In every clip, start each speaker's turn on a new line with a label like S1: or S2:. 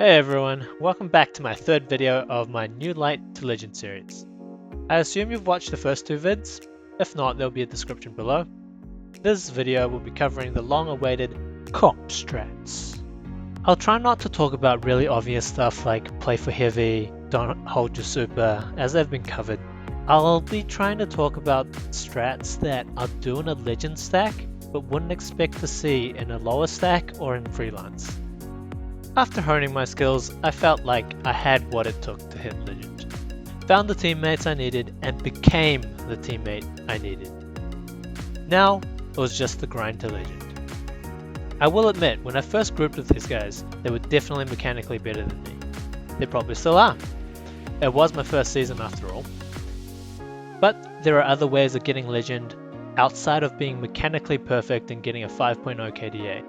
S1: Hey everyone, welcome back to my third video of my New Light to Legend series. I assume you've watched the first two vids. If not, there'll be a description below. This video will be covering the long-awaited co-op strats. I'll try not to talk about really obvious stuff like play for heavy, don't hold your super, as they've been covered. I'll be trying to talk about strats that are doing a legend stack but wouldn't expect to see in a lower stack or in freelance. After honing my skills, I felt like I had what it took to hit legend. Found the teammates I needed and became the teammate I needed. Now, it was just the grind to legend. I will admit, when I first grouped with these guys, they were definitely mechanically better than me. They probably still are. It was my first season after all. But there are other ways of getting legend outside of being mechanically perfect and getting a 5.0 KDA.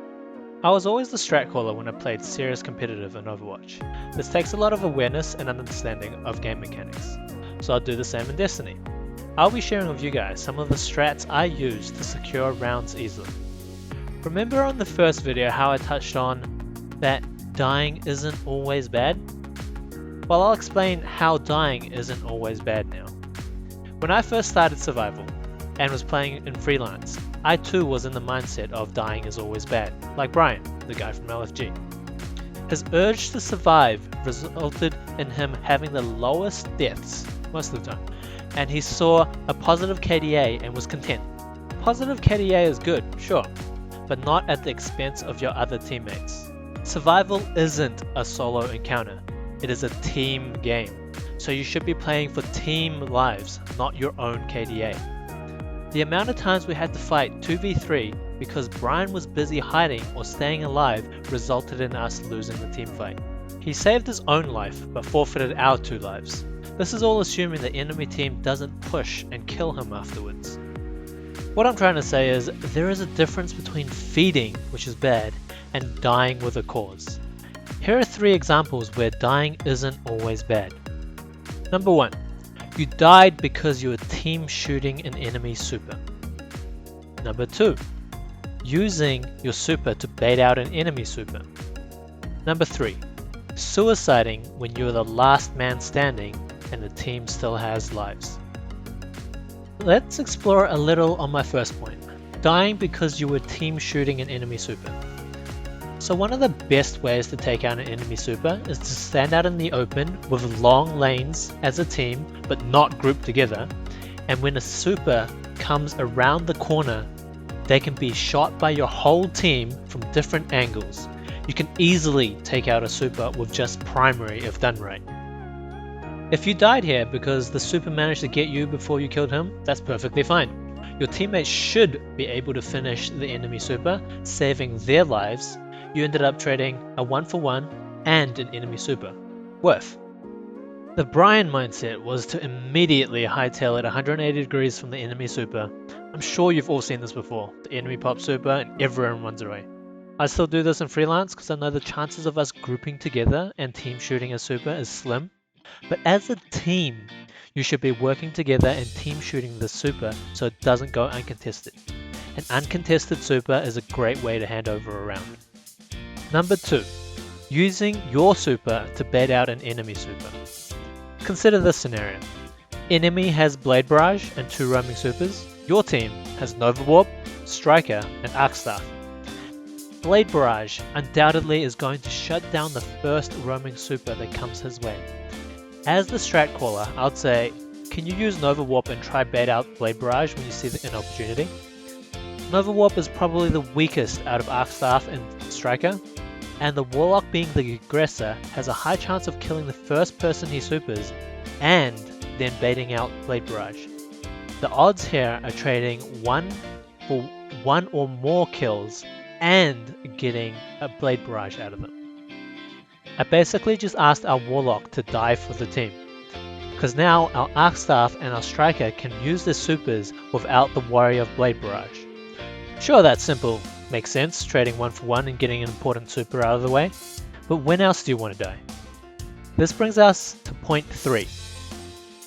S1: I was always the strat caller when I played serious competitive in Overwatch. This takes a lot of awareness and understanding of game mechanics, so I'll do the same in Destiny. I'll be sharing with you guys some of the strats I use to secure rounds easily. Remember on the first video how I touched on that dying isn't always bad? Well, I'll explain how dying isn't always bad now. When I first started survival and was playing in freelance, I too was in the mindset of dying is always bad, like Brian, the guy from LFG. His urge to survive resulted in him having the lowest deaths most of the time, and he saw a positive KDA and was content. Positive KDA is good, sure, but not at the expense of your other teammates. Survival isn't a solo encounter, it is a team game, so you should be playing for team lives, not your own KDA. The amount of times we had to fight 2v3 because Brian was busy hiding or staying alive resulted in us losing the team fight. He saved his own life but forfeited our 2 lives. This is all assuming the enemy team doesn't push and kill him afterwards. What I'm trying to say is there is a difference between feeding, which is bad, and dying with a cause. Here are 3 examples where dying isn't always bad. Number 1. You died because you were team shooting an enemy super. Number 2. Using your super to bait out an enemy super. Number 3. Suiciding when you are the last man standing and the team still has lives. Let's explore a little on my first point. Dying because you were team shooting an enemy super. So one of the best ways to take out an enemy super is to stand out in the open with long lanes as a team but not grouped together, and when a super comes around the corner they can be shot by your whole team from different angles. You can easily take out a super with just primary if done right. If you died here because the super managed to get you before you killed him, that's perfectly fine. Your teammates should be able to finish the enemy super, saving their lives. You ended up trading a 1-for-1 and an enemy super. Worth. The Brian mindset was to immediately hightail it 180 degrees from the enemy super. I'm sure you've all seen this before. The enemy pops super and everyone runs away. I still do this in freelance because I know the chances of us grouping together and team shooting a super is slim. But as a team, you should be working together and team shooting the super so it doesn't go uncontested. An uncontested super is a great way to hand over a round. Number 2. Using your super to bait out an enemy super. Consider this scenario. Enemy has Blade Barrage and 2 roaming supers. Your team has Nova Warp, Striker, and Arc Staff. Blade Barrage undoubtedly is going to shut down the first roaming super that comes his way. As the strat caller, I'd say, can you use Nova Warp and try bait out Blade Barrage when you see an opportunity? Nova Warp is probably the weakest out of Arc Staff and Striker, and the Warlock being the aggressor has a high chance of killing the first person he supers and then baiting out Blade Barrage. The odds here are trading 1 for 1 or more kills and getting a Blade Barrage out of them. I basically just asked our Warlock to die for the team, because now our Arc Staff and our Striker can use their supers without the worry of Blade Barrage. Sure, that's simple, makes sense, trading 1-for-1 and getting an important super out of the way, but when else do you want to die? This brings us to point 3.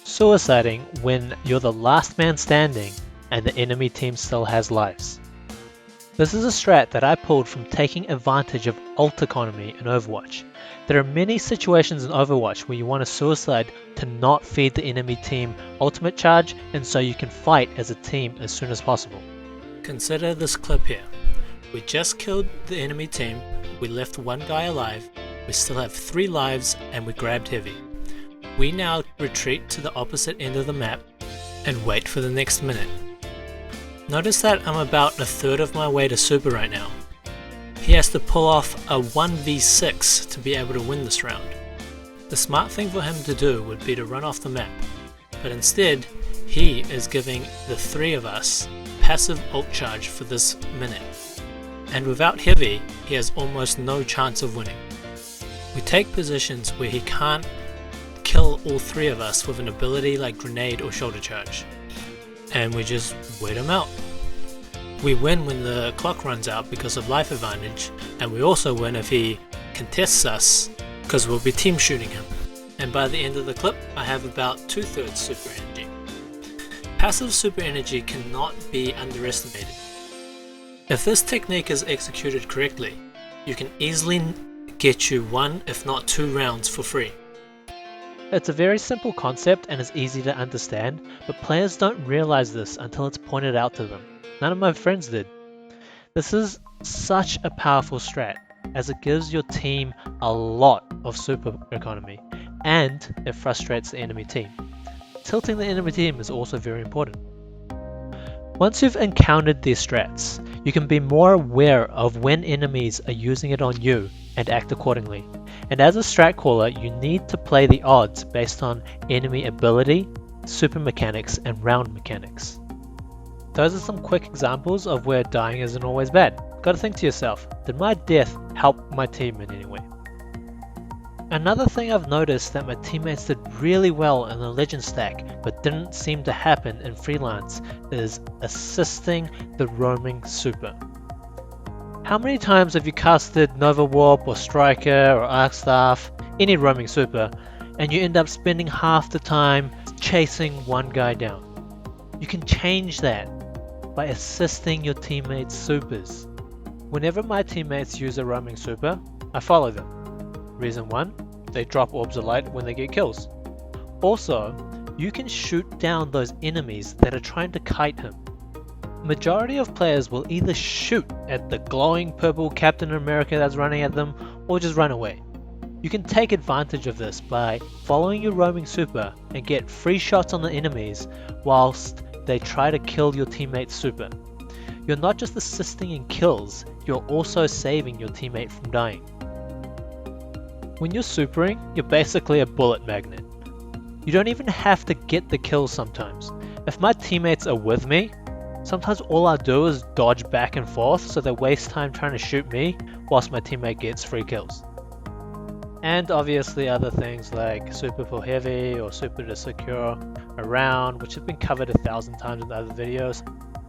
S1: Suiciding when you're the last man standing and the enemy team still has lives. This is a strat that I pulled from taking advantage of ult economy in Overwatch. There are many situations in Overwatch where you want a suicide to not feed the enemy team ultimate charge, and so you can fight as a team as soon as possible. Consider this clip here. We just killed the enemy team, we left one guy alive, we still have 3 lives, and we grabbed heavy. We now retreat to the opposite end of the map and wait for the next minute. Notice that I'm about a third of my way to super right now. He has to pull off a 1v6 to be able to win this round. The smart thing for him to do would be to run off the map, but instead he is giving the 3 of us passive ult charge for this minute. And without heavy, he has almost no chance of winning. We take positions where he can't kill all 3 of us with an ability like grenade or shoulder charge, and we just wait him out. We win when the clock runs out because of life advantage, and we also win if he contests us because we'll be team shooting him. And by the end of the clip, I have about 2/3 super energy. Passive super energy cannot be underestimated. If this technique is executed correctly, you can easily get you 1 if not 2 rounds for free. It's a very simple concept and is easy to understand, but players don't realize this until it's pointed out to them. None of my friends did. This is such a powerful strat, as it gives your team a lot of super economy, and it frustrates the enemy team. Tilting the enemy team is also very important. Once you've encountered these strats, you can be more aware of when enemies are using it on you and act accordingly. And as a strat caller, you need to play the odds based on enemy ability, super mechanics, and round mechanics. Those are some quick examples of where dying isn't always bad. Gotta think to yourself, did my death help my team in any way? Another thing I've noticed that my teammates did really well in the legend stack but didn't seem to happen in Freelance is assisting the roaming super. How many times have you casted Nova Warp or Striker or Arc Staff, any roaming super, and you end up spending half the time chasing one guy down? You can change that by assisting your teammates' supers. Whenever my teammates use a roaming super, I follow them. Reason 1, they drop orbs of light when they get kills. Also, you can shoot down those enemies that are trying to kite him. Majority of players will either shoot at the glowing purple Captain America that's running at them, or just run away. You can take advantage of this by following your roaming super and get free shots on the enemies whilst they try to kill your teammate's super. You're not just assisting in kills, you're also saving your teammate from dying. When you're supering, you're basically a bullet magnet. You don't even have to get the kills sometimes. If my teammates are with me, sometimes all I do is dodge back and forth so they waste time trying to shoot me whilst my teammate gets free kills. And obviously other things like super for heavy or super to secure a round, which have been covered 1,000 times in other videos.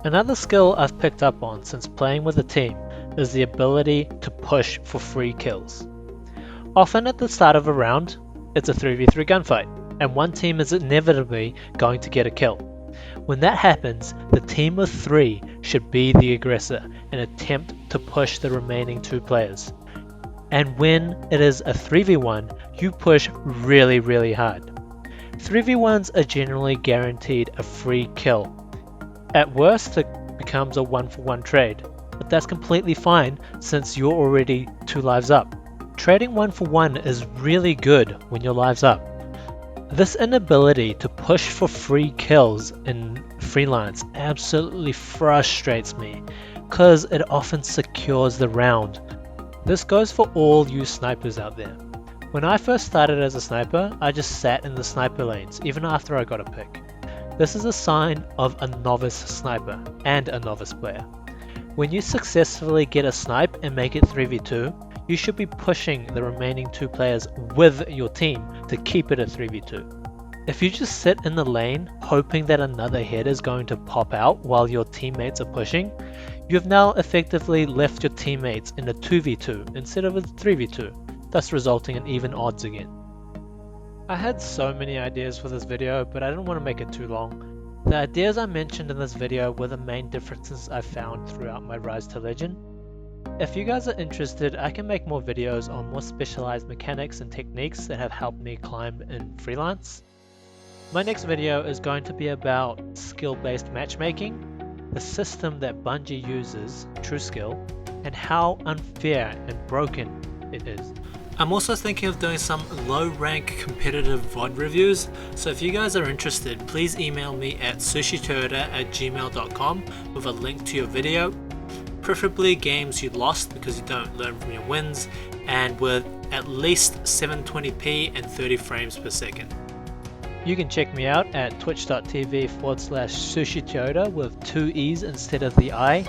S1: Another skill I've picked up on since playing with a team is the ability to push for free kills. Often at the start of a round, it's a 3v3 gunfight, and one team is inevitably going to get a kill. When that happens, the team of 3 should be the aggressor and attempt to push the remaining 2 players. And when it is a 3v1, you push really hard. 3v1s are generally guaranteed a free kill. At worst, it becomes a 1-for-1 trade, but that's completely fine since you're already 2 lives up. Trading 1-for-1 is really good when your lives up. This inability to push for free kills in Freelance absolutely frustrates me, because it often secures the round. This goes for all you snipers out there. When I first started as a sniper, I just sat in the sniper lanes even after I got a pick. This is a sign of a novice sniper and a novice player. When you successfully get a snipe and make it 3v2, you should be pushing the remaining 2 players with your team to keep it a 3v2. If you just sit in the lane hoping that another head is going to pop out while your teammates are pushing, you've now effectively left your teammates in a 2v2 instead of a 3v2, thus resulting in even odds again. I had so many ideas for this video, but I didn't want to make it too long. The ideas I mentioned in this video were the main differences I found throughout my rise to legend. If you guys are interested, I can make more videos on more specialized mechanics and techniques that have helped me climb in Freelance. My next video is going to be about skill-based matchmaking, the system that Bungie uses, TrueSkill, and how unfair and broken it is. I'm also thinking of doing some low-rank competitive VOD reviews, so if you guys are interested, please email me at sushitoyoda@gmail.com with a link to your video, preferably games you lost because you don't learn from your wins, and with at least 720p and 30 frames per second. You can check me out at twitch.tv/sushitoyoda with 2 E's instead of the I.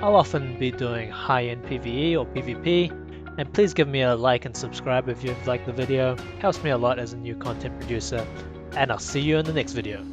S1: I'll often be doing high-end PvE or PvP, and please give me a like and subscribe if you've liked the video. Helps me a lot as a new content producer, and I'll see you in the next video.